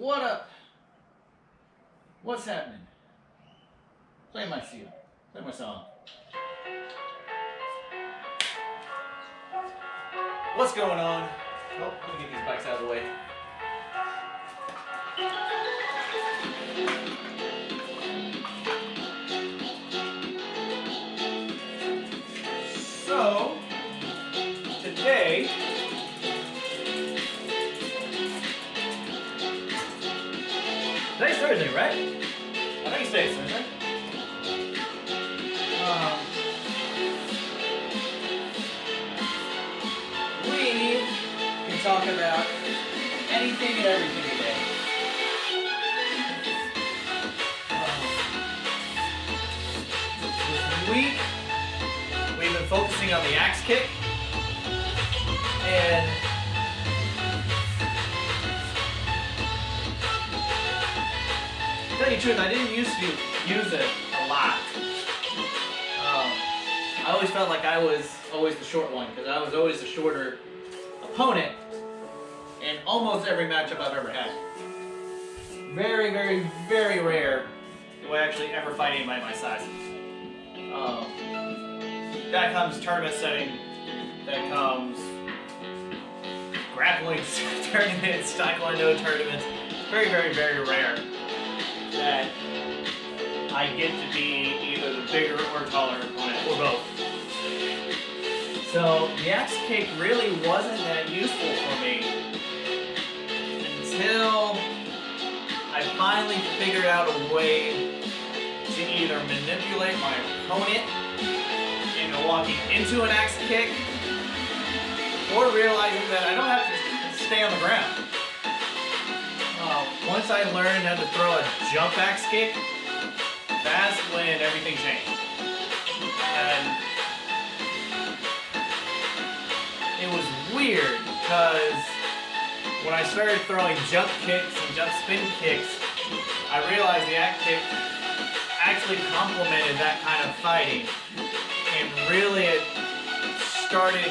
What up? What's happening? Play my seal. Play my song. What's going on? Oh, let me get these bikes out of the way. So, today, today's Thursday, right? I think today's Thursday. We can talk about anything and everything today. This week, we've been focusing on the axe kick, and to tell you the truth, I didn't used to use it a lot. I always felt like I was always the short one because I was always the shorter opponent in almost every matchup I've ever had. Very, very, very rare do I actually ever fight anybody my size. That comes tournament setting, that comes grappling tournaments, taekwondo tournaments. Very, very, very rare that I get to be either the bigger or taller opponent, or both. So the axe kick really wasn't that useful for me until I finally figured out a way to either manipulate my opponent into walking into an axe kick, or realizing that I don't have to stay on the ground. Once I learned how to throw a jump axe kick, that's when everything changed. And it was weird because when I started throwing jump kicks and jump spin kicks, I realized the axe kick actually complemented that kind of fighting, and really it started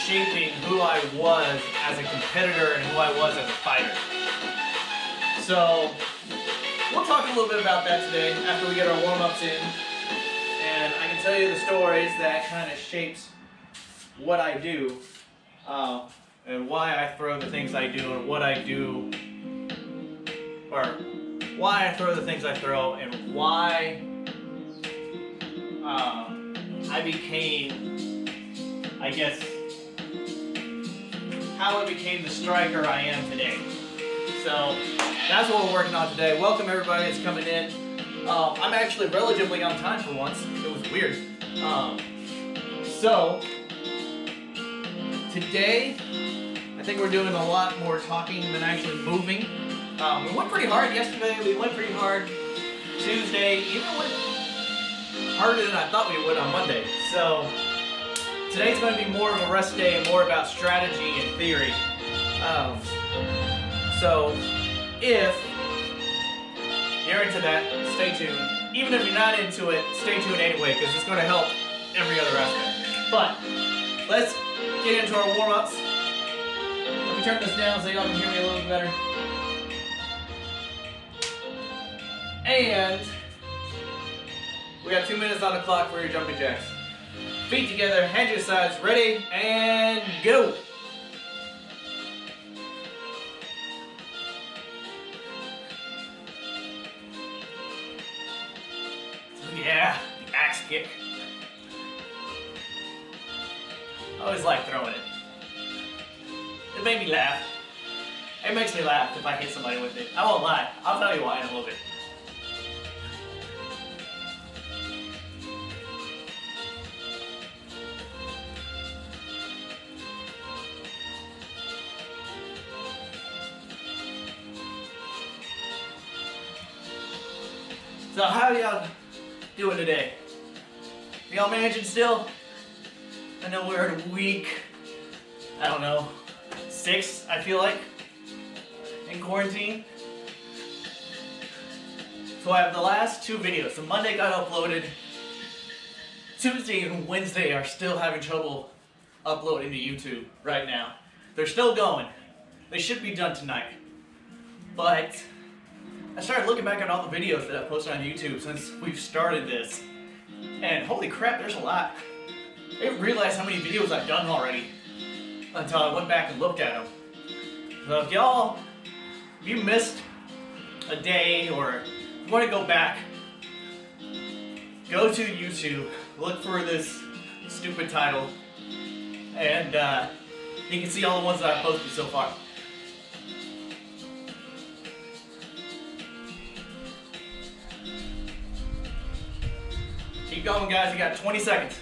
shaping who I was as a competitor and who I was as a fighter. So we'll talk a little bit about that today after we get our warm-ups in, and I can tell you the stories that kind of shapes what I do, and why I throw the things I do, and what I do, or why I throw the things I throw, and why I became, I guess, how I became the striker I am today. So that's what we're working on today. Welcome everybody that's coming in. I'm actually relatively on time for once. It was weird. So today, I think we're doing a lot more talking than actually moving. We went pretty hard yesterday. We went pretty hard Tuesday. Even went harder than I thought we would on Monday. So today's going to be more of a rest day and more about strategy and theory. So if you're into that, stay tuned. Even if you're not into it, stay tuned anyway, because it's going to help every other aspect. But let's get into our warm-ups. Let me turn this down so y'all can hear me a little bit better. And we got 2 minutes on the clock for your jumping jacks. Feet together, hands to your sides, ready, and go. Yeah, the axe kick. I always like throwing it. It made me laugh. It makes me laugh if I hit somebody with it. I won't lie. I'll tell you why in a little bit. So how y'all doing today? Y'all managing still? I know we're in week, I don't know, 6, I feel like, in quarantine. So I have the last 2 videos. So Monday got uploaded. Tuesday and Wednesday are still having trouble uploading to YouTube right now. They're still going. They should be done tonight. But I started looking back at all the videos that I've posted on YouTube since we've started this. And holy crap, there's a lot. I didn't realize how many videos I've done already until I went back and looked at them. So if you missed a day or you want to go back, go to YouTube, look for this stupid title, and you can see all the ones that I've posted so far. Keep going, guys. You got 20 seconds.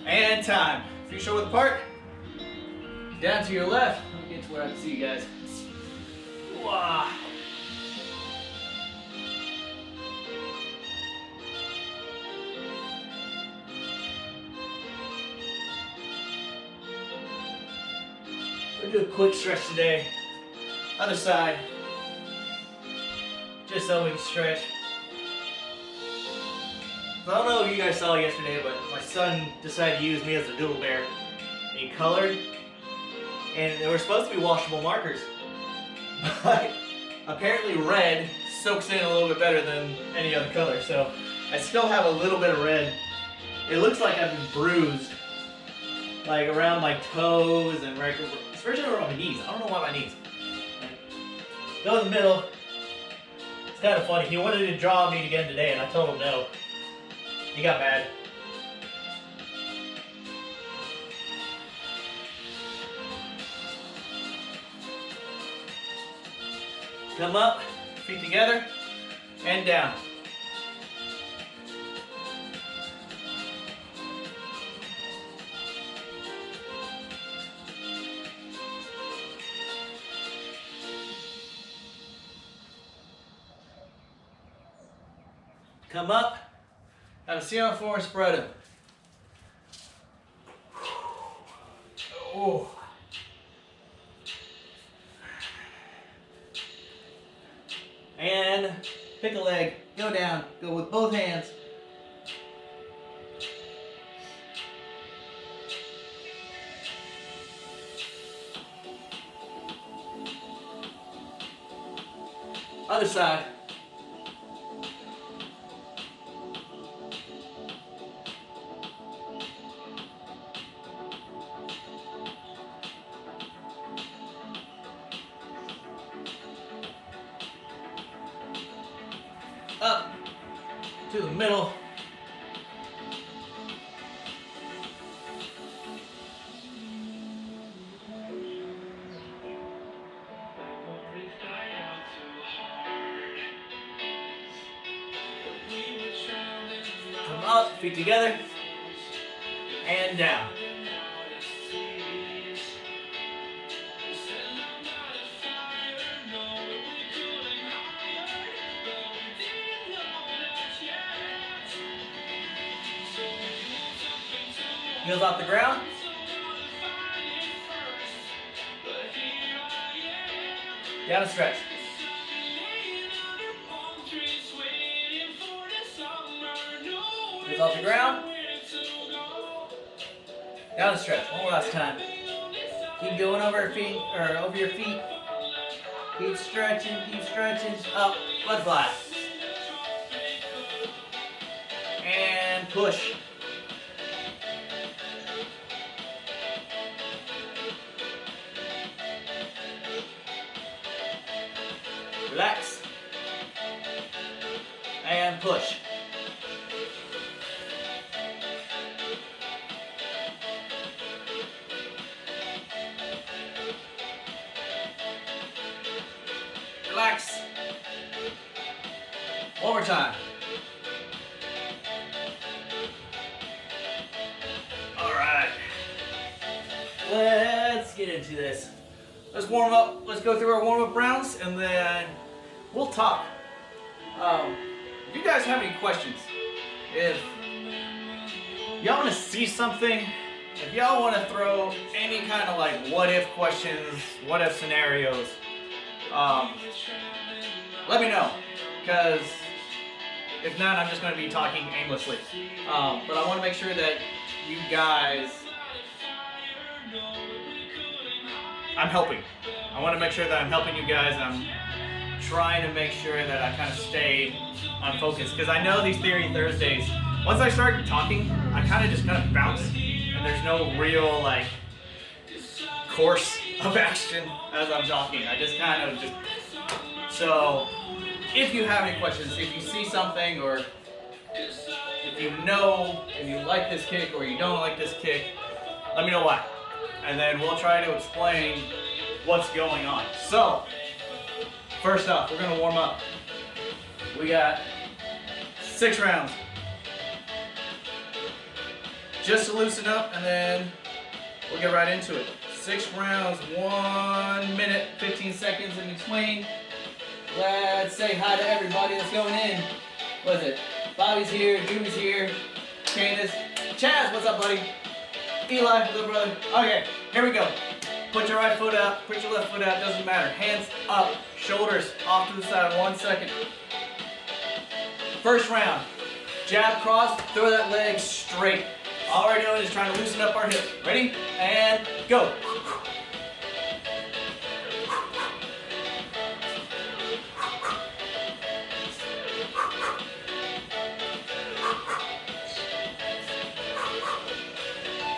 And time. Feet shoulder width apart. Down to your left. Let me get to where I can see you guys. Wow. We'll do a quick stretch today. Other side. Just so we can stretch. I don't know if you guys saw yesterday, but my son decided to use me as a doodle bear. He colored, and they were supposed to be washable markers. But apparently red soaks in a little bit better than any other color, so I still have a little bit of red. It looks like I've been bruised, like around my toes and right, especially around my knees. I don't know why my knees. Go in the middle. It's kind of funny. He wanted to draw me again today, and I told him no. He got mad. Come up, feet together, and down. Come up. Have a seat on the floor and spread them. Oh. And pick a leg, go down, go with both hands. Other side. Up to the middle. Come up, feet together, and down. Heels off the ground. Down and stretch. Heels off the ground. Down and stretch. One last time. Keep going over your feet, or over your feet. Keep stretching, up, butterfly. And push. Relax. And push. Relax. One more time. All right. Let's get into this. Let's warm up. Let's go through our warm-up rounds, and then we'll talk. If you guys have any questions, if y'all want to see something if y'all want to throw any kind of like what if questions, what if scenarios, let me know, because if not, I'm just going to be talking aimlessly. But I want to make sure that you guys, I'm helping. I want to make sure that I'm helping you guys, and I'm trying to make sure that I kind of stay on focus, because I know these Theory Thursdays, once I start talking, I kind of bounce, and there's no real like course of action as I'm talking. I just so if you have any questions, if you see something, or if you know, if you like this kick or you don't like this kick, let me know why. And then we'll try to explain what's going on. So, first off, we're gonna warm up. We got 6 rounds. Just to loosen up, and then we'll get right into it. 6 rounds, 1 minute, 15 seconds in between. Let's say hi to everybody that's going in. What is it? Bobby's here, Judy's here, Candace, Chaz, what's up, buddy? Eli, what's up, brother? Okay, here we go. Put your right foot out, put your left foot out, doesn't matter. Hands up, shoulders off to the side, 1 second. First round, jab, cross, throw that leg straight. All we're doing is trying to loosen up our hips. Ready? And go.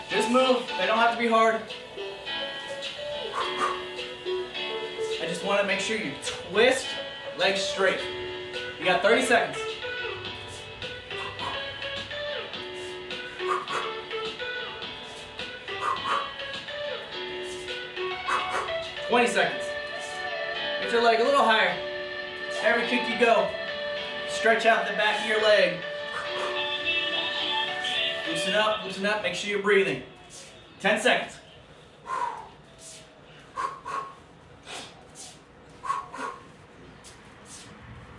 Just move, they don't have to be hard. I just want to make sure you twist, legs straight. You got 30 seconds. $20 seconds. Get your leg a little higher. Every kick you go, stretch out the back of your leg. Loosen up, make sure you're breathing. 10 seconds.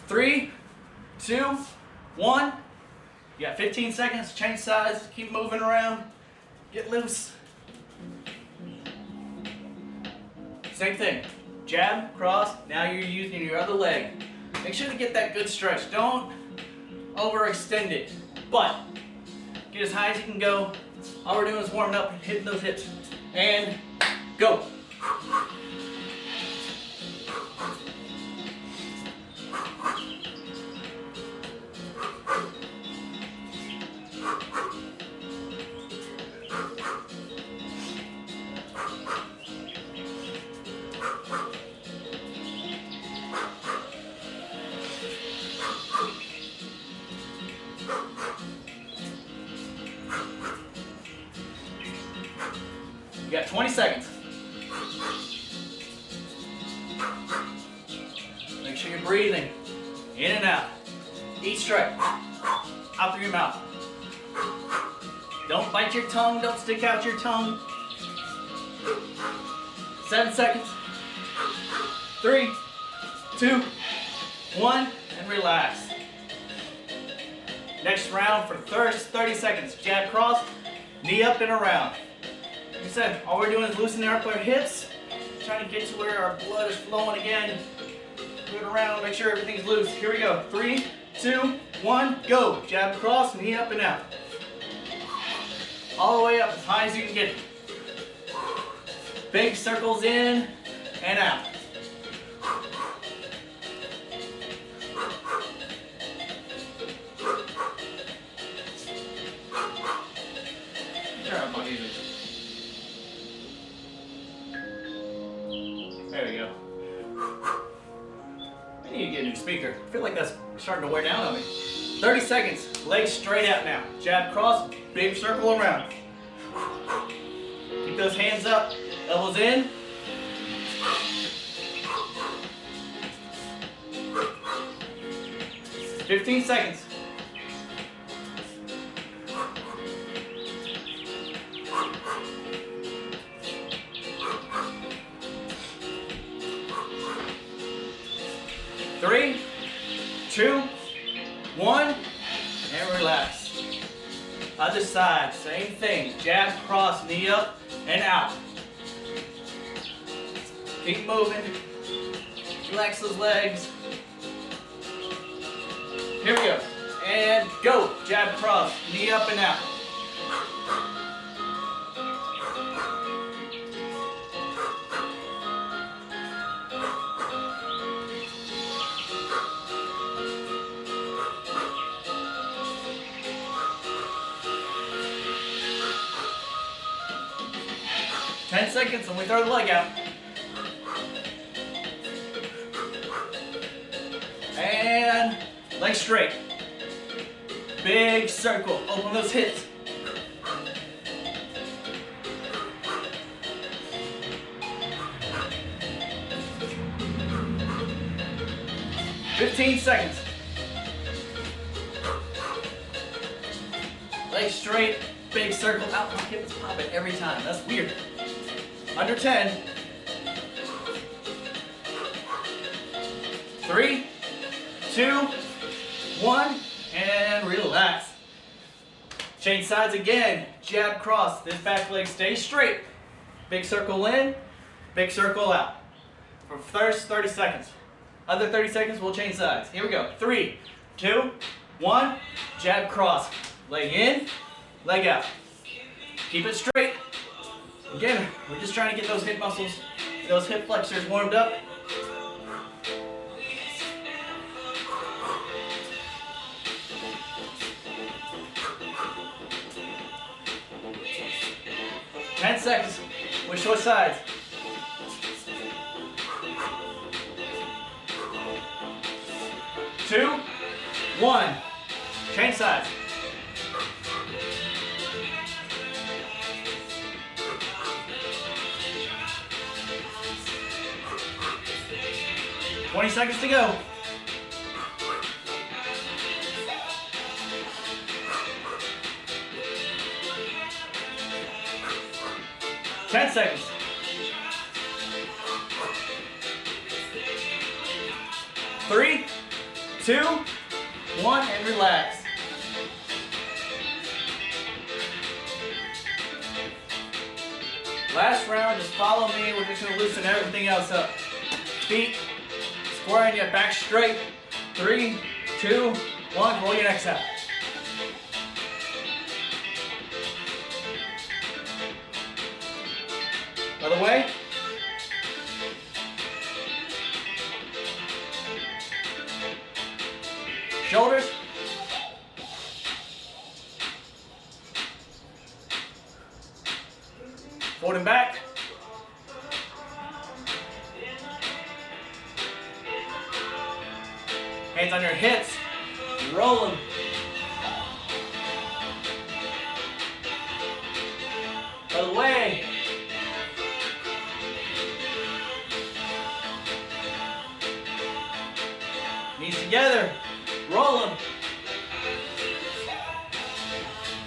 Three, 2, 1. You got 15 seconds, change sides, keep moving around, get loose. Same thing, jab, cross, now you're using your other leg. Make sure to get that good stretch. Don't overextend it, but get as high as you can go. All we're doing is warming up and hitting those hips. And go. You got 20 seconds. Make sure you're breathing in and out. Each strike out through your mouth. Don't bite your tongue, don't stick out your tongue. 7 seconds. 3, 2, 1, and relax. Next round for 30 seconds. Jab, cross, knee up and around. Like I said, all we're doing is loosening up our hips, trying to get to where our blood is flowing again. Move it around, make sure everything's loose. Here we go. 3, 2, 1, go. Jab, cross, knee up and out. All the way up as high as you can get it. Big circles in and out. There we go. I need to get a new speaker. I feel like that's starting to wear down on me. 30 seconds. Legs straight out now. Jab, cross, big circle around. Keep those hands up. Elbows in. $15 seconds. Three, 2, 1, and relax. Other side, same thing. Jab, cross, knee up, and out. Keep moving. Relax those legs. Here we go. And go. Jab, cross, knee up and out. Ten seconds and we throw the leg out. And leg straight. Big circle. Open those hips. "15 seconds. Leg straight. Big circle. Out. My hip is popping every time. That's weird. Under 10. 3, 2, 1, and relax. Change sides again. Jab, cross. This back leg stays straight. Big circle in, big circle out. For first 30 seconds. Other 30 seconds, we'll change sides. Here we go. 3, 2, 1. Jab, cross. Leg in, leg out. Keep it straight. Again, we're just trying to get those hip muscles, those hip flexors warmed up. "10 seconds. We switch sides. 2, 1. Change sides. "20 seconds to go. "10 seconds. 3, 2, 1, and relax. Last round, just follow me. We're just going to loosen everything else up. Feet squaring your back straight. 3, 2, 1. Roll your necks out. Other way. Shoulders. Forward and back. Hands on your hips. Roll them. Other way. Knees together. Roll them.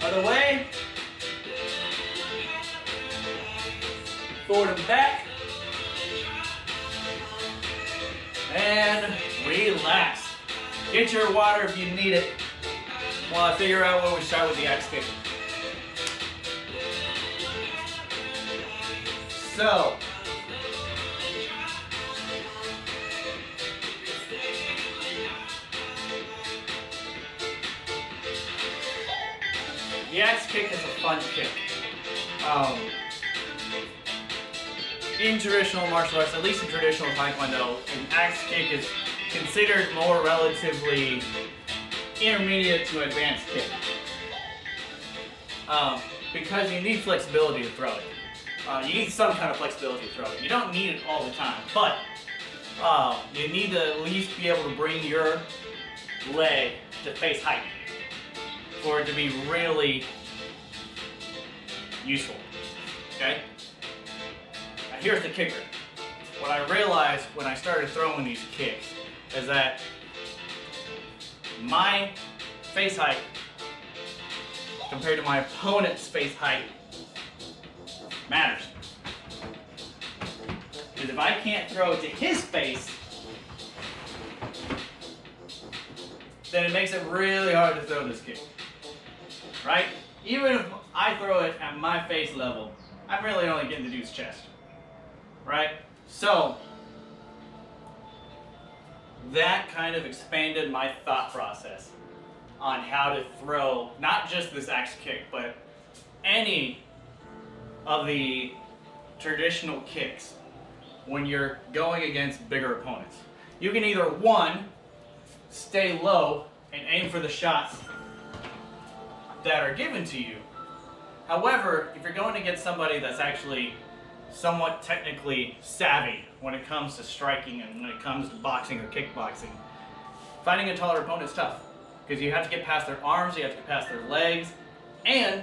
Other way. Forward and back. And relax. Get your water if you need it while I figure out where we start with the axe kick. So, the axe kick is a fun kick. In traditional martial arts, at least in traditional Taekwondo, an axe kick is considered more relatively intermediate to advanced kick. Because you need flexibility to throw it. You need some kind of flexibility to throw it. You don't need it all the time, but you need to at least be able to bring your leg to face height for it to be really useful. Okay? Now here's the kicker. What I realized when I started throwing these kicks is that my face height compared to my opponent's face height matters. Because if I can't throw it to his face, then it makes it really hard to throw this kick. Right? even if I throw it at my face level, I'm really only getting the dude's chest, right? So that kind of expanded my thought process on how to throw not just this axe kick, but any of the traditional kicks when you're going against bigger opponents. You can either, one, stay low and aim for the shots that are given to you. However, if you're going against somebody that's actually somewhat technically savvy when it comes to striking and when it comes to boxing or kickboxing, finding a taller opponent is tough because you have to get past their arms, you have to get past their legs, and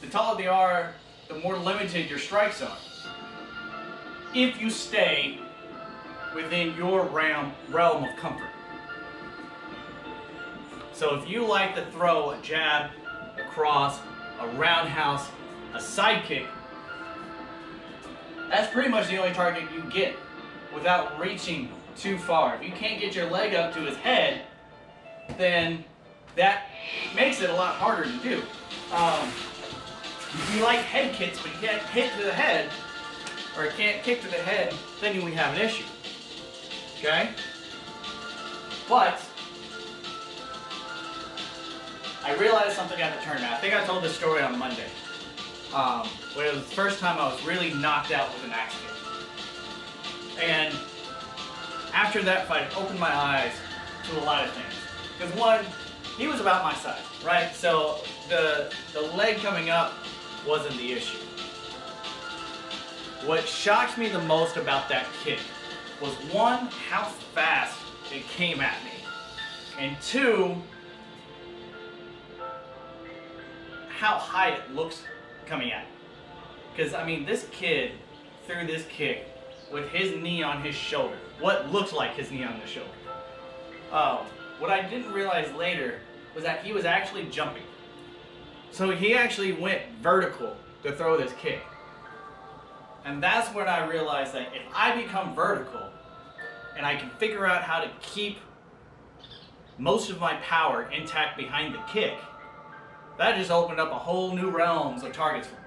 the taller they are, the more limited your strikes are. If you stay within your realm of comfort. So if you like to throw a jab, a cross, a roundhouse, a side kick, that's pretty much the only target you get without reaching too far. If you can't get your leg up to his head, then that makes it a lot harder to do. If you like head kicks but you can't hit to the head, or can't kick to the head, then we have an issue. Okay? But I realized something at the tournament. I think I told this story on Monday. When it was the first time I was really knocked out with an axe kick. And after that fight, it opened my eyes to a lot of things. Because one, he was about my size, right? So the leg coming up wasn't the issue. What shocked me the most about that kick was one, how fast it came at me. And two, how high it looks coming at me. Because, I mean, this kid threw this kick with his knee on his shoulder. What looked like his knee on the shoulder. What I didn't realize later was that he was actually jumping. So he actually went vertical to throw this kick. And that's when I realized that if I become vertical and I can figure out how to keep most of my power intact behind the kick, that just opened up a whole new realms of targets for me.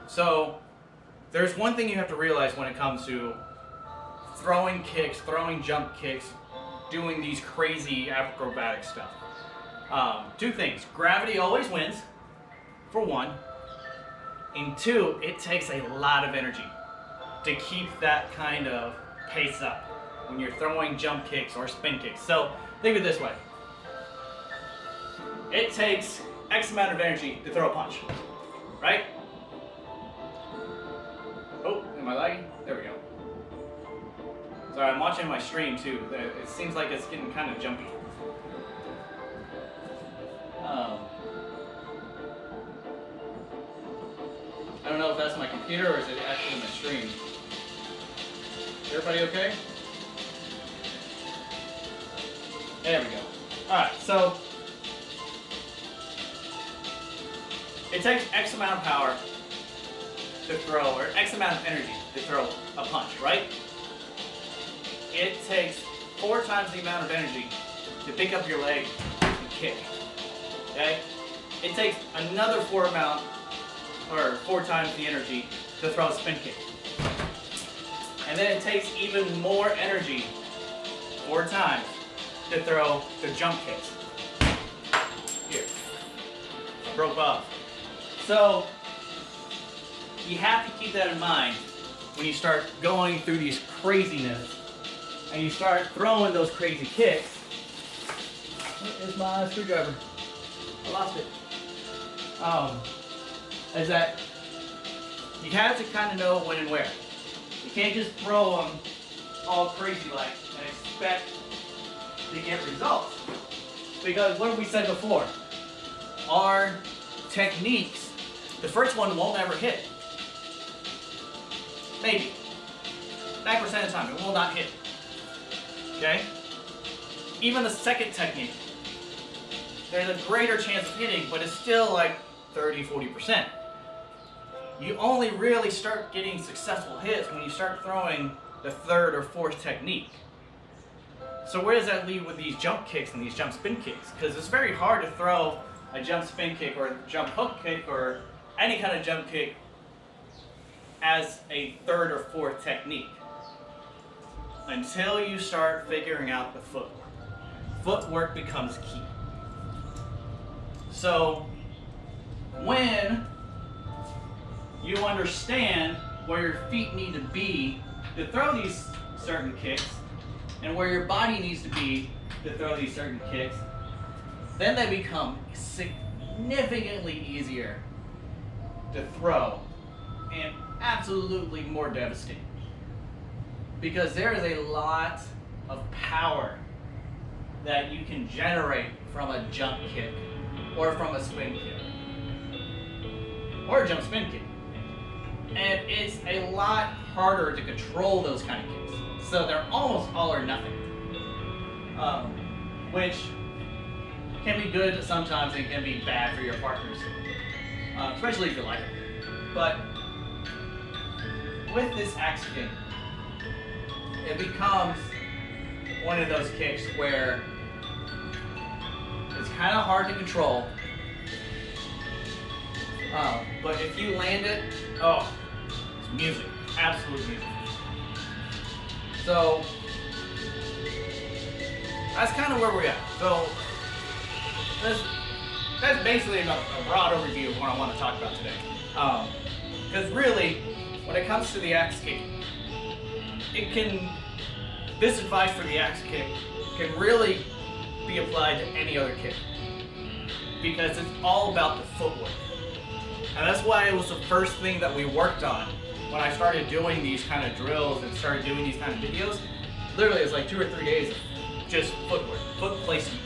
So there's one thing you have to realize when it comes to throwing kicks, throwing jump kicks, doing these crazy acrobatic stuff. Two things. Gravity always wins, for one. And two, it takes a lot of energy to keep that kind of pace up when you're throwing jump kicks or spin kicks. So think of it this way. It takes X amount of energy to throw a punch, right? Oh, am I lagging? There we go. Sorry, I'm watching my stream too. It seems like it's getting kind of jumpy. I don't know if that's my computer or is it actually my stream. Is everybody okay? There we go. Alright, so it takes X amount of power to throw, or X amount of energy to throw a punch, right? It takes 4 times the amount of energy to pick up your leg and kick. Okay? It takes another 4 times the energy to throw a spin kick. And then it takes even more energy, 4 times, to throw the jump kicks. Here. Broke off. So, you have to keep that in mind when you start going through these craziness and you start throwing those crazy kicks. Where's my screwdriver? I lost it. Is that you have to kind of know when and where. You can't just throw them all crazy like and expect to get results. Because what have we said before? Our techniques, the first one won't ever hit. Maybe. 9% of the time, it will not hit. Okay? Even the second technique, there's a greater chance of hitting, but it's still like 30-40%. You only really start getting successful hits when you start throwing the third or fourth technique. So where does that lead with these jump kicks and these jump spin kicks? Because it's very hard to throw a jump spin kick or a jump hook kick or any kind of jump kick as a third or fourth technique until you start figuring out the footwork. Footwork becomes key. So when you understand where your feet need to be to throw these certain kicks and where your body needs to be to throw these certain kicks, then they become significantly easier to throw and absolutely more devastating. Because there is a lot of power that you can generate from a jump kick or from a spin kick or a jump spin kick. And it's a lot harder to control those kind of kicks. So they're almost all or nothing, which can be good sometimes and can be bad for your partners, especially if you like it. But with this axe kick, it becomes one of those kicks where it's kind of hard to control, but if you land it, oh, it's music, absolute music. So that's kind of where we're at. So that's basically a broad overview of what I want to talk about today. Because really, when it comes to the axe kick, this advice for the axe kick can really be applied to any other kick. Because it's all about the footwork. And that's why it was the first thing that we worked on when I started doing these kind of drills and started doing these kind of videos. Literally, it's like 2 or 3 days of just footwork, foot placement.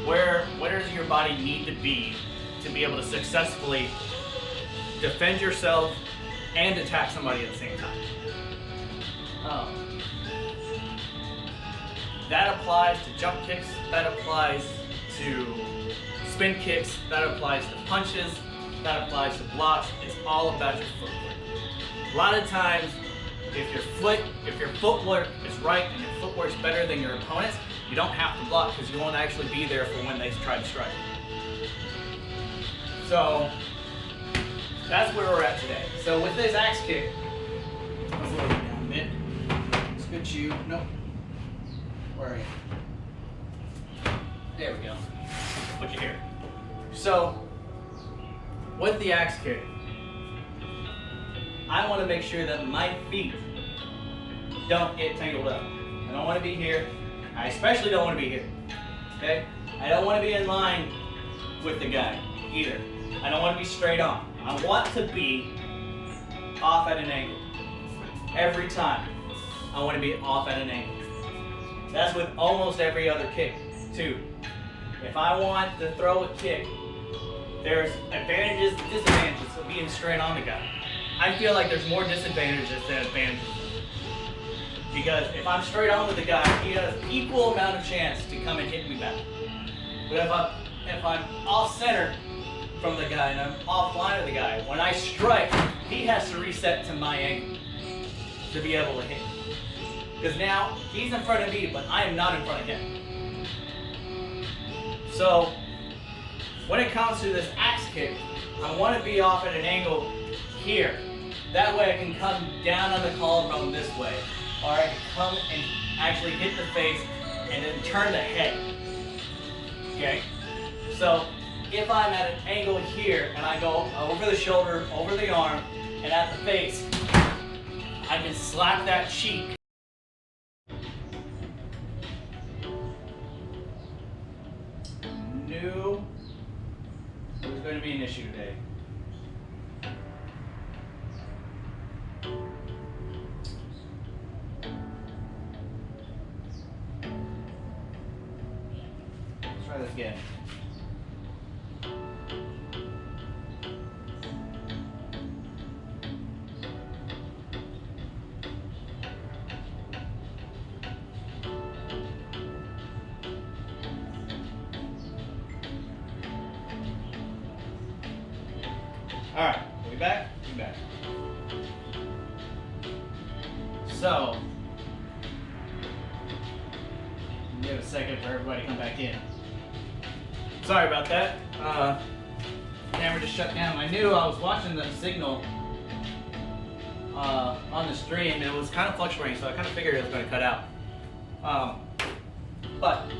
Where does your body need to be able to successfully defend yourself and attack somebody at the same time? That applies to jump kicks, that applies to spin kicks, that applies to punches, that applies to blocks. It's all about your footwork. A lot of times, if your footwork is right and your footwork's better than your opponent's, you don't have to block because you won't actually be there for when they try to strike. So that's where we're at today. So with this axe kick, let's lower it down a bit. Let's get you. Nope. Where are you? There we go. Put you here. So with the axe kick, I want to make sure that my feet don't get tangled up. I don't want to be here. I especially don't want to be here. Okay? I don't want to be in line with the guy either. I don't want to be straight on. I want to be off at an angle. Every time, I want to be off at an angle. That's with almost every other kick, too. If I want to throw a kick, there's advantages and disadvantages of being straight on the guy. I feel like there's more disadvantages than advantages. Because if I'm straight on with the guy, he has equal amount of chance to come and hit me back. But if I'm off center from the guy and I'm offline of the guy, when I strike, he has to reset to my angle to be able to hit. Because now he's in front of me, but I am not in front of him. So when it comes to this axe kick, I want to be off at an angle here. That way I can come down on the collarbone this way. Or I can come and actually hit the face and then turn the head. Okay? So if I'm at an angle here and I go over the shoulder, over the arm, and at the face, I can slap that cheek. Knew it was going to be an issue today. Let's try this again. All right, we back? We back. So, Give a second for everybody to come back in. Sorry about that. Camera just shut down. I knew I was watching the signal on the stream. It was kind of fluctuating, so I kind of figured it was going to cut out. But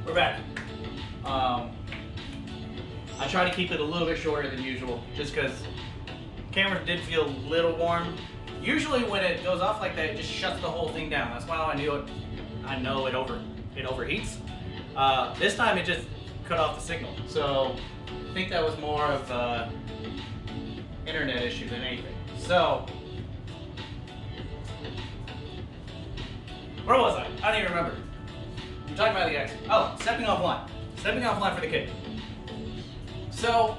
we're back. I try to keep it a little bit shorter than usual, just because the camera did feel a little warm. Usually when it goes off like that, it just shuts the whole thing down. That's why I know it overheats. This time it just cut off the signal. So I think that was more of an internet issue than anything. So where was I? I don't even remember. I'm talking about the X. Oh, stepping off line. Stepping off line for the kick. So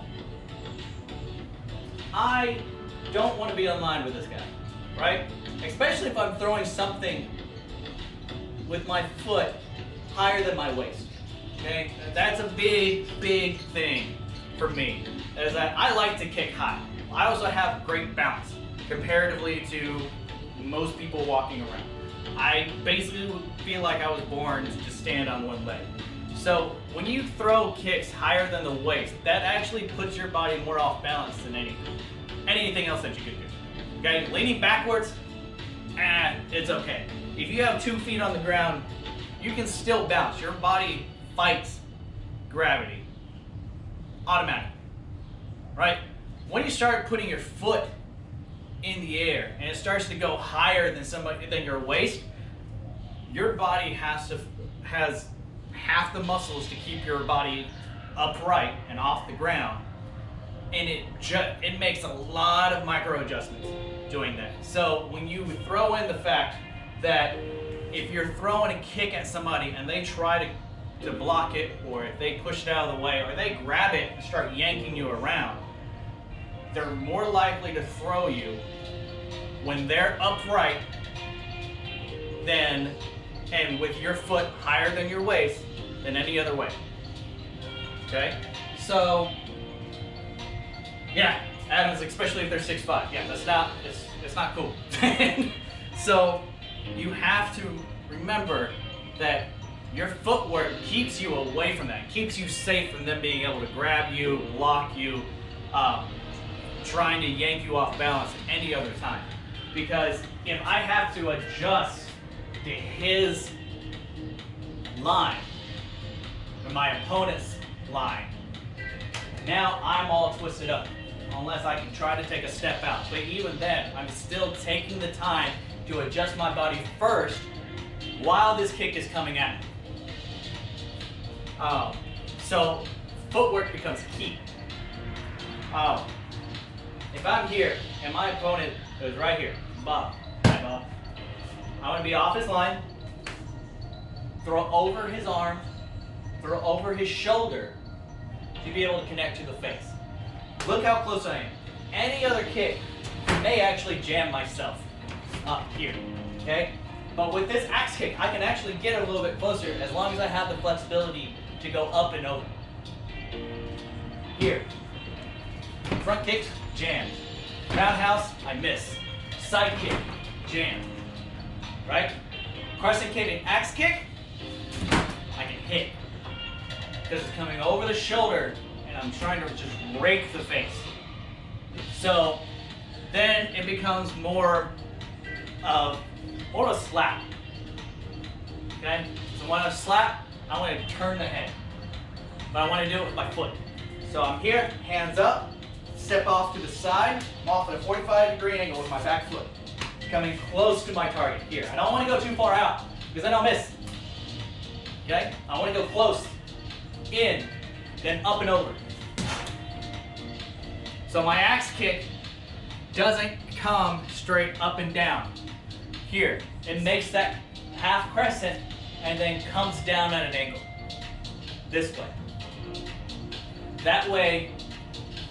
I don't want to be online with this guy, right? Especially if I'm throwing something with my foot higher than my waist. Okay, that's a big, big thing for me. Is that I like to kick high. I also have great bounce comparatively to most people walking around. I basically feel like I was born to just stand on one leg. So when you throw kicks higher than the waist, that actually puts your body more off balance than anything else that you could do. Okay, leaning backwards, it's okay. If you have 2 feet on the ground, you can still bounce. Your body fights gravity automatically, right? When you start putting your foot in the air and it starts to go higher than your waist, your body has half the muscles to keep your body upright and off the ground, and it makes a lot of micro adjustments doing that. So when you throw in the fact that if you're throwing a kick at somebody and they try to block it, or if they push it out of the way, or they grab it and start yanking you around, they're more likely to throw you when they're upright and with your foot higher than your waist than any other way. Okay? So, yeah, Adams, especially if they're 6'5". Yeah, it's not cool. So, you have to remember that your footwork keeps you away from that, keeps you safe from them being able to grab you, block you, trying to yank you off balance any other time. Because if I have to adjust to his line, or my opponent's line, now I'm all twisted up, unless I can try to take a step out. But even then, I'm still taking the time to adjust my body first while this kick is coming at me. So footwork becomes key. If I'm here and my opponent is right here, Bob, hi Bob, I want to be off his line, throw over his arm, throw over his shoulder to be able to connect to the face. Look how close I am. Any other kick may actually jam myself up here, okay? But with this axe kick, I can actually get a little bit closer as long as I have the flexibility to go up and over. Here. Front kicks, jammed. Roundhouse, I miss. Side kick, jammed. Right? Crescent kick and axe kick, I can hit. Because it's coming over the shoulder and I'm trying to just rake the face. So then it becomes more of a slap. Okay? So when I slap, I want to turn the head. But I want to do it with my foot. So I'm here, hands up, step off to the side, I'm off at a 45-degree angle with my back foot. Coming close to my target here. I don't want to go too far out because then I'll miss. Okay? I want to go close, in, then up and over. So my axe kick doesn't come straight up and down. Here, it makes that half crescent and then comes down at an angle. This way. That way,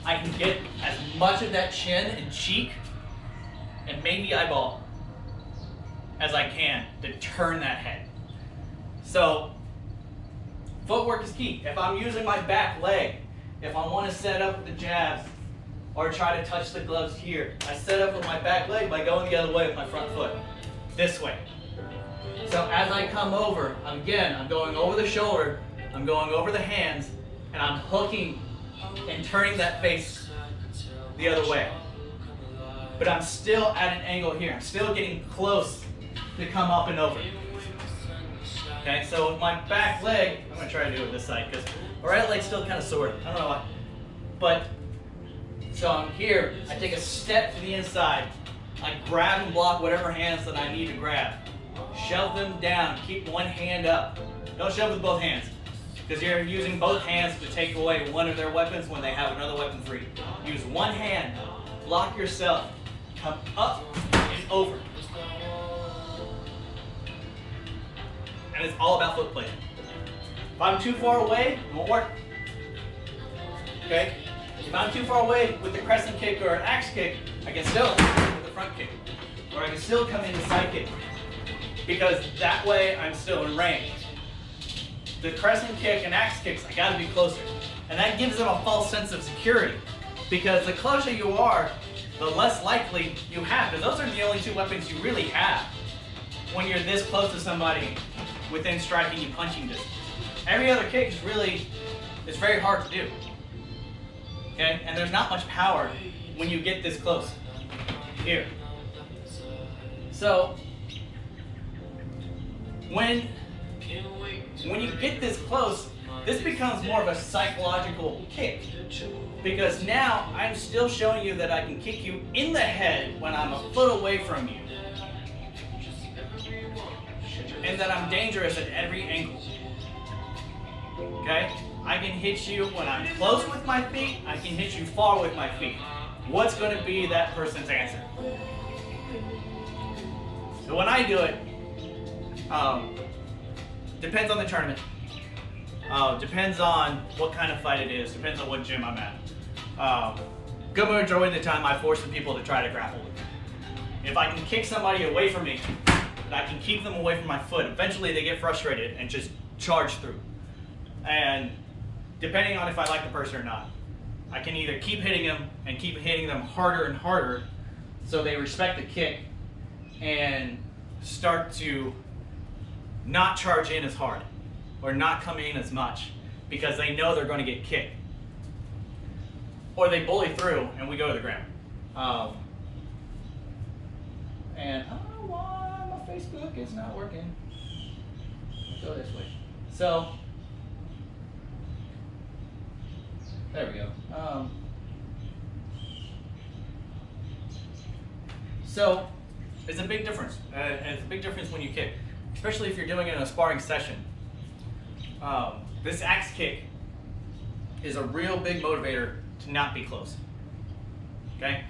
I can get as much of that chin and cheek and maybe eyeball as I can to turn that head. So, footwork is key. If I'm using my back leg, if I want to set up with the jabs or try to touch the gloves here, I set up with my back leg by going the other way with my front foot. This way. So as I come over, I'm going over the shoulder, I'm going over the hands, and I'm hooking and turning that face the other way. But I'm still at an angle here. I'm still getting close to come up and over. Okay, so with my back leg, I'm going to try to do it this side because my right leg's still kind of sore. I don't know why. But, so I'm here, I take a step to the inside. I grab and block whatever hands that I need to grab. Shove them down, keep one hand up. Don't shove with both hands, because you're using both hands to take away one of their weapons when they have another weapon free. Use one hand, block yourself, come up and over. And it's all about foot play. If I'm too far away, it won't work. Okay? If I'm too far away with the crescent kick or an axe kick, I can still with the front kick. Or I can still come in the side kick. Because that way I'm still in range. The crescent kick and axe kicks, I gotta be closer. And that gives them a false sense of security. Because the closer you are, the less likely you have. Because those are the only two weapons you really have when you're this close to somebody within striking and punching distance. Every other kick is really, it's very hard to do. Okay? And there's not much power when you get this close. Here. So, when you get this close, this becomes more of a psychological kick. Because now I'm still showing you that I can kick you in the head when I'm a foot away from you. And that I'm dangerous at every angle. Okay? I can hit you when I'm close with my feet, I can hit you far with my feet. What's going to be that person's answer? So when I do it, depends on the tournament. Depends on what kind of fight it is. Depends on what gym I'm at. Good majority of the time, I force the people to try to grapple with me. If I can kick somebody away from me, and I can keep them away from my foot, eventually they get frustrated and just charge through. And depending on if I like the person or not, I can either keep hitting them and keep hitting them harder and harder so they respect the kick and start to not charge in as hard or not come in as much because they know they're going to get kicked. Or they bully through and we go to the ground. And I don't know why my Facebook is not working. Let's go this way. So, there we go. So, it's a big difference. And it's a big difference when you kick, especially if you're doing it in a sparring session. This axe kick is a real big motivator to not be close. Okay?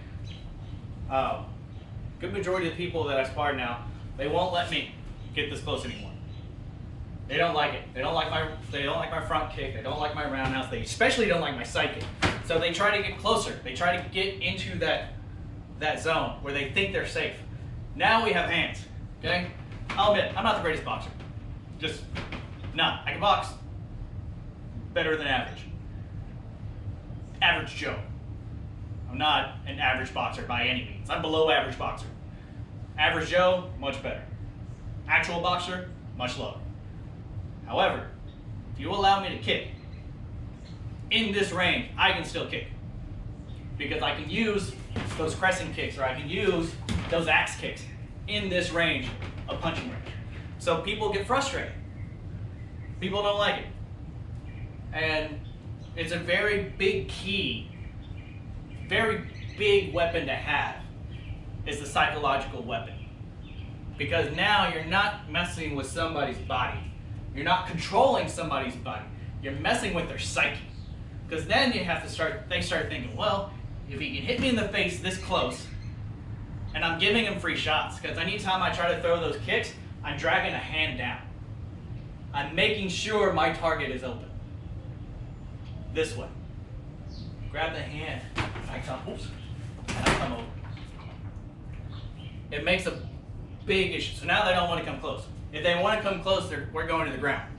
Good majority of the people that I spar now, they won't let me get this close anymore. They don't like it. They don't like my front kick. They don't like my roundhouse. They especially don't like my side kick. So they try to get closer. They try to get into that zone where they think they're safe. Now we have hands. Okay? I'll admit, I'm not the greatest boxer. Just not. I can box better than average. Average Joe. I'm not an average boxer by any means. I'm below average boxer. Average Joe, much better. Actual boxer, much lower. However, if you allow me to kick in this range, I can still kick. Because I can use those crescent kicks or I can use those axe kicks in this range of punching range. So people get frustrated. People don't like it. And it's a very big key, very big weapon to have is the psychological weapon. Because now you're not messing with somebody's body. You're not controlling somebody's body. You're messing with their psyche. Because then you have to they start thinking, well, if he can hit me in the face this close, and I'm giving him free shots, because anytime I try to throw those kicks, I'm dragging a hand down. I'm making sure my target is open. This way. Grab the hand, and I come over. It makes a big issue. So now they don't want to come close. If they want to come close, we're going to the ground.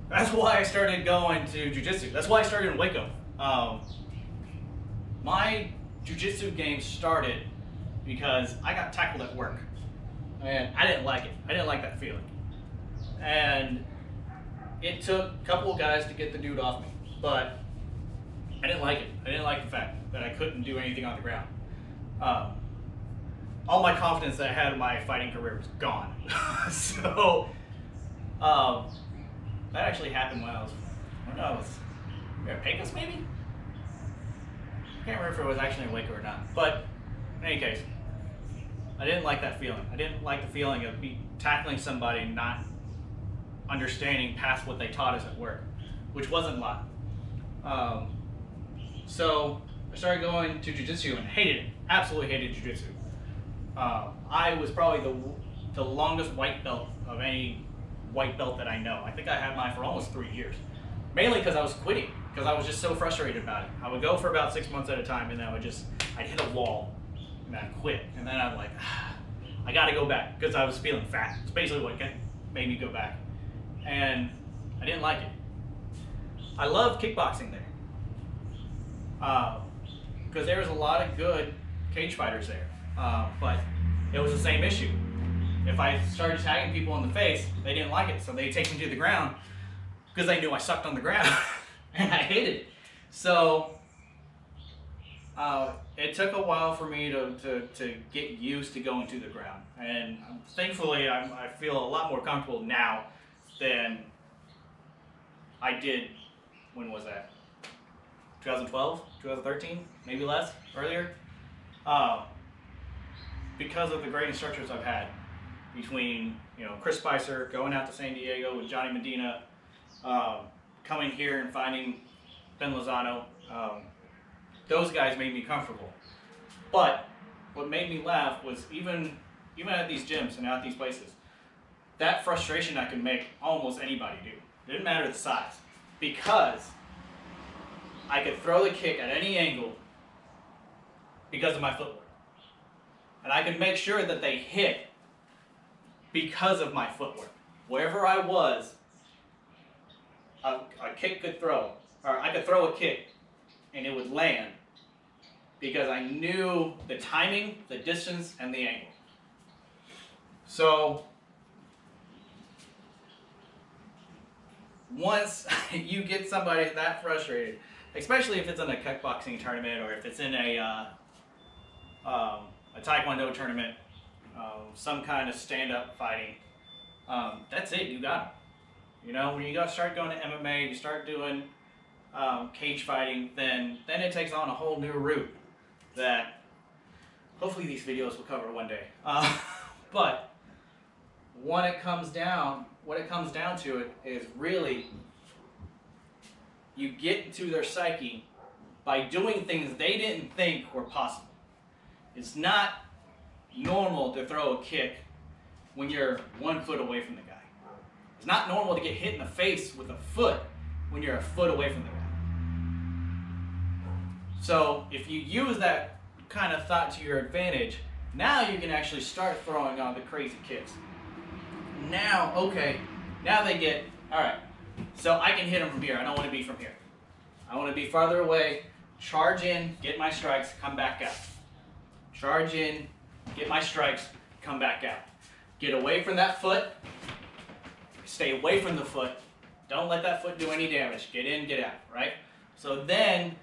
That's why I started going to jiu-jitsu. That's why I started in Waco. My jiu-jitsu game started because I got tackled at work. And I didn't like it. I didn't like that feeling. And it took a couple of guys to get the dude off me, but I didn't like it. I didn't like the fact that I couldn't do anything on the ground. All my confidence that I had in my fighting career was gone. So that actually happened when I was at Pecos maybe? I can't remember if it was actually in Waco or not. But in any case, I didn't like that feeling. I didn't like the feeling of me tackling somebody not understanding past what they taught us at work, which wasn't a lot. So I started going to jiu-jitsu and hated it. Absolutely hated jiu-jitsu. I was probably the longest white belt of any white belt that I know. I think I had mine for almost 3 years. Mainly because I was quitting, because I was just so frustrated about it. I would go for about 6 months at a time, and then I'd hit a wall, and then I'd quit. And then I'm like, I gotta go back, because I was feeling fat. It's basically what made me go back. And I didn't like it. I loved kickboxing there. Because there was a lot of good cage fighters there. But it was the same issue. If I started tagging people in the face, they didn't like it, so they'd take me to the ground because they knew I sucked on the ground, and I hated it. So it took a while for me to get used to going to the ground, and thankfully I feel a lot more comfortable now than I did. When was that? 2012, 2013, maybe less, earlier. Because of the great instructors I've had, between Chris Spicer, going out to San Diego with Johnny Medina, coming here and finding Ben Lozano, those guys made me comfortable. But what made me laugh was even at these gyms and at these places, that frustration I could make almost anybody do. It didn't matter the size, because I could throw the kick at any angle because of my footwork. And I could make sure that they hit because of my footwork. Wherever I was, a kick could throw, or I could throw a kick and it would land because I knew the timing, the distance, and the angle. So once you get somebody that frustrated, especially if it's in a kickboxing tournament or if it's in a taekwondo tournament, some kind of stand-up fighting, that's it, you got it. When you start going to MMA, you start doing cage fighting, then it takes on a whole new route that hopefully these videos will cover one day. But what it comes down to it is really you get into their psyche by doing things they didn't think were possible. It's not normal to throw a kick when you're 1 foot away from the guy. It's not normal to get hit in the face with a foot when you're a foot away from the guy. So if you use that kind of thought to your advantage, now you can actually start throwing on the crazy kicks. Now they get, all right, so I can hit him from here. I don't want to be from here. I want to be farther away, charge in, get my strikes, come back out. Charge in, get my strikes, come back out. Get away from that foot, stay away from the foot, don't let that foot do any damage. Get in, get out, right? So then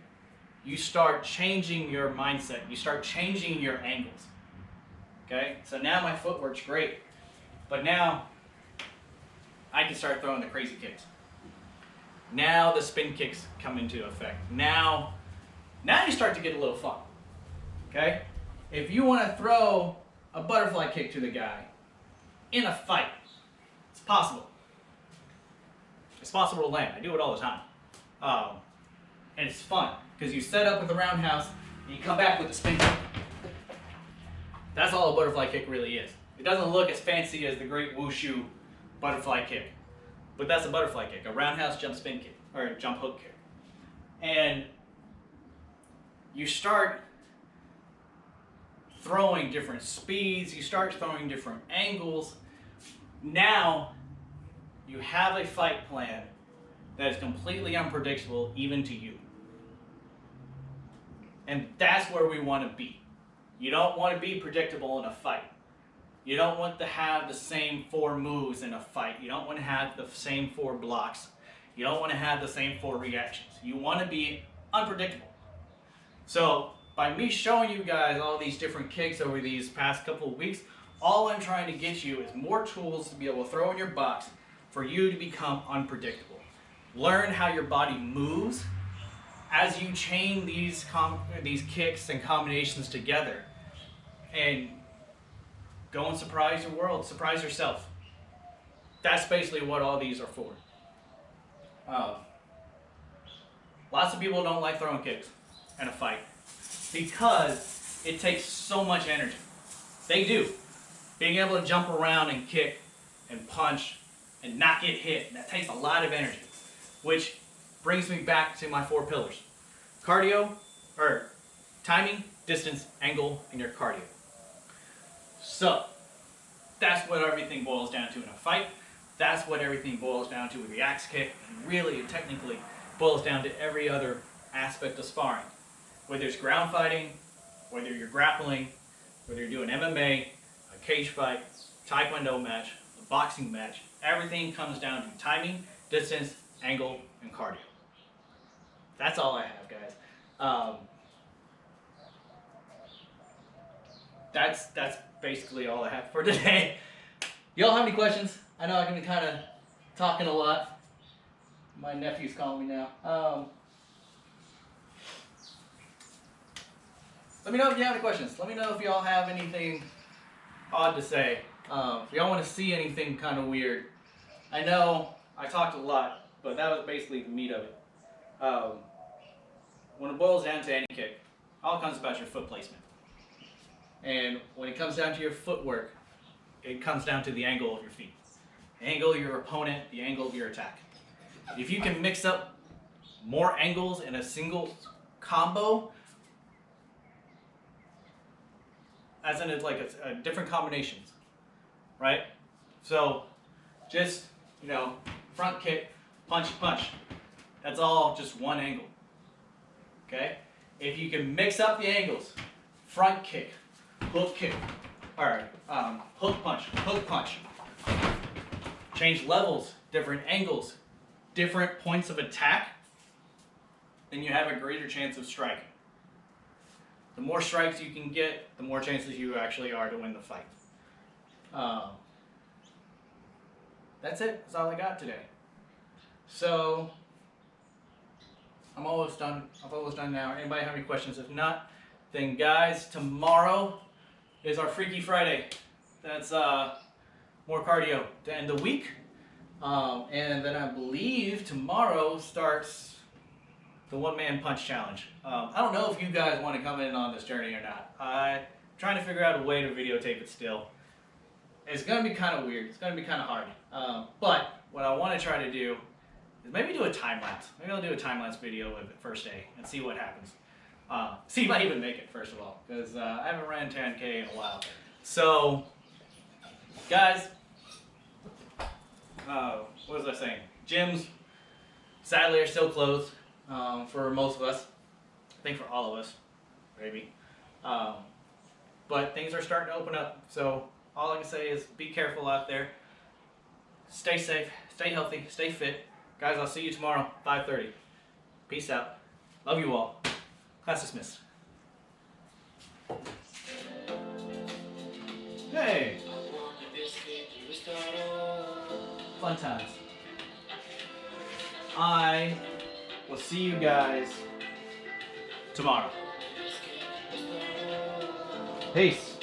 you start changing your mindset. You start changing your angles. Okay? So now my footwork's great, but now I can start throwing the crazy kicks. Now the spin kicks come into effect. Now you start to get a little fun. Okay? If you want to throw a butterfly kick to the guy in a fight, it's possible. It's possible to land. I do it all the time. And it's fun, because you set up with the roundhouse and you come back with the spin kick. That's all a butterfly kick really is. It doesn't look as fancy as the great wushu butterfly kick, but that's a butterfly kick, a roundhouse jump spin kick, or a jump hook kick. And you start throwing different speeds, you start throwing different angles. Now you have a fight plan that is completely unpredictable even to you. And that's where we want to be. You don't want to be predictable in a fight. You don't want to have the same 4 moves in a fight. You don't want to have the same 4 blocks. You don't want to have the same 4 reactions. You want to be unpredictable. So by me showing you guys all these different kicks over these past couple of weeks, all I'm trying to get you is more tools to be able to throw in your box for you to become unpredictable. Learn how your body moves as you chain these kicks and combinations together, and go and surprise your world, surprise yourself. That's basically what all these are for. Lots of people don't like throwing kicks in a fight because it takes so much energy. They do. Being able to jump around and kick and punch and not get hit, that takes a lot of energy, which brings me back to my 4 pillars. Cardio, or timing, distance, angle, and your cardio. So, that's what everything boils down to in a fight. That's what everything boils down to with the axe kick. And really, it technically boils down to every other aspect of sparring. Whether it's ground fighting, whether you're grappling, whether you're doing MMA, a cage fight, taekwondo match, a boxing match, everything comes down to timing, distance, angle, and cardio. That's all I have, guys. That's basically all I have for today. Y'all have any questions? I know I can be kind of talking a lot. My nephew's calling me now. Let me know if you have any questions. Let me know if y'all have anything odd to say. If y'all want to see anything kind of weird. I know I talked a lot, but that was basically the meat of it. When it boils down to any kick, all comes about your foot placement. And when it comes down to your footwork, it comes down to the angle of your feet. The angle of your opponent, the angle of your attack. If you can mix up more angles in a single combo, as in it's like a different combinations, right? So just, front kick, punch, punch. That's all just one angle, okay? If you can mix up the angles, front kick, hook kick, or hook punch, change levels, different angles, different points of attack, then you have a greater chance of striking. The more strikes you can get, the more chances you actually are to win the fight. That's it. That's all I got today. So, I'm almost done. I'm almost done now. Anybody have any questions? If not, then guys, tomorrow is our Freaky Friday. That's more cardio to end the week. And then I believe tomorrow starts the one-man punch challenge. I don't know if you guys want to come in on this journey or not. I'm trying to figure out a way to videotape it still. It's going to be kind of weird. It's going to be kind of hard. But what I want to try to do is maybe do a time-lapse. Maybe I'll do a time-lapse video of it first day and see what happens. See if I even make it, first of all, because I haven't ran 10K in a while. So, guys, what was I saying? Gyms, sadly, are still closed for most of us. I think for all of us, maybe. But things are starting to open up. So all I can say is be careful out there. Stay safe, stay healthy, stay fit. Guys, I'll see you tomorrow, 5:30. Peace out. Love you all. Class dismissed. Hey! Fun times. I will see you guys tomorrow. Peace.